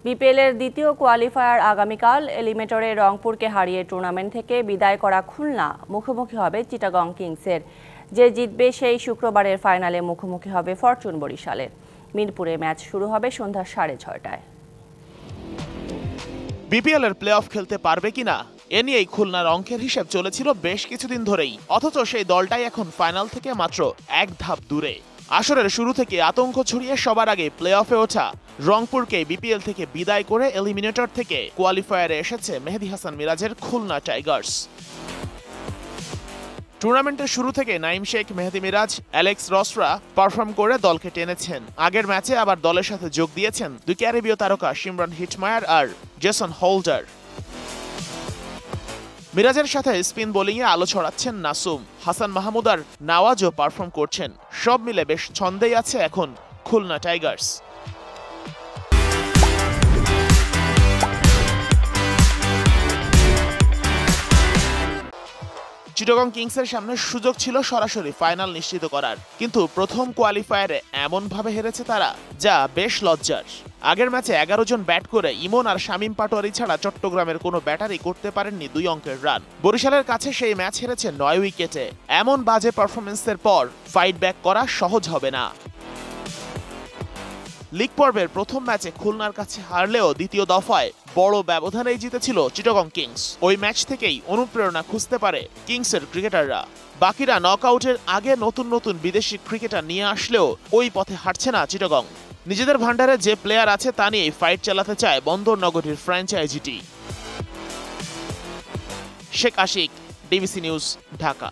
বিপিএলের দ্বিতীয় কোয়ালিফায়ার আগামীকাল এলিমিনেটরে রংপুরকে হারিয়ে টুর্নামেন্ট থেকে বিদায় করা খুলনা মুখোমুখি হবে চিটাগং কিংসের। যে জিতবে সেই শুক্রবারের ফাইনালে মুখোমুখি হবে ফরচুন বরিশালের। মিরপুরে ম্যাচ শুরু হবে সন্ধ্যা 6:30টায়। বিপিএলের প্লে অফ খেলতে পারবে কিনা এ নিয়েই খুলনার অঙ্কের হিসেব চলেছিল বেশ কিছুদিন ধরেই, অথচ সেই দলটাই এখন ফাইনাল থেকে মাত্র এক ধাপ দূরে। আসরের শুরু থেকে আতঙ্ক ছড়িয়ে সবার আগে প্লে অফে ওঠা রংপুরকে বিপিএল থেকে বিদায় করে এলিমিনেটর থেকে কোয়ালিফায়ারে এসেছে মেহেদী হাসান মিরাজের খুলনা টাইগার্স। টুর্নামেন্টের শুরু থেকে নাইম শেখ, মেহেদী মিরাজ, অ্যালেক্স রসরা পারফর্ম করে দলকে টেনেছেন। আগের ম্যাচে আবার দলের সাথে যোগ দিয়েছেন দুই ক্যারিবীয় তারকা শিমরন হিটমায়ার আর জেসন হোল্ডার। মিরাজের সাথে স্পিন বোলিংয়ে আলো ছড়াচ্ছেন নাসুম, হাসান মাহমুদ আর নওয়াজও পারফর্ম করছেন। সব মিলে বেশ ছন্দেই আছে এখন খুলনা টাইগার্স। চিটাগং কিংসের সামনে সুযোগ ছিল সরাসরি ফাইনাল নিশ্চিত করার, কিন্তু প্রথম কোয়ালিফায়ারে এমনভাবে হেরেছে তারা, যা বেশ লজ্জার। আগের ম্যাচে 11 জন ব্যাট করে ইমন আর শামীম পাটোয়ারি ছাড়া চট্টগ্রামের কোনো ব্যাটারই করতে পারেননি 2 অঙ্কের রান। বরিশালের কাছে সেই ম্যাচ হেরেছে 9 উইকেটে। এমন বাজে পারফরমেন্সের পর ফাইট ব্যাক করা সহজ হবে না। লিগ পর্বের প্রথম ম্যাচে খুলনার কাছে হারলেও দ্বিতীয় দফায় বড় ব্যবধানেই জিতেছিল চিটাগং কিংস। ওই ম্যাচ থেকেই অনুপ্রেরণা খুঁজতে পারে কিংসের ক্রিকেটাররা। বাকিরা নকআউটের আগে নতুন নতুন বিদেশি ক্রিকেটার নিয়ে আসলেও ওই পথে হাঁটছে না চিটাগং। নিজেদের ভান্ডারে যে প্লেয়ার আছে তা নিয়েই ফাইট চালাতে চায় বন্দর নগরীর ফ্র্যাঞ্চাইজিটি। Sheikh Ashik, DBC news, Dhaka.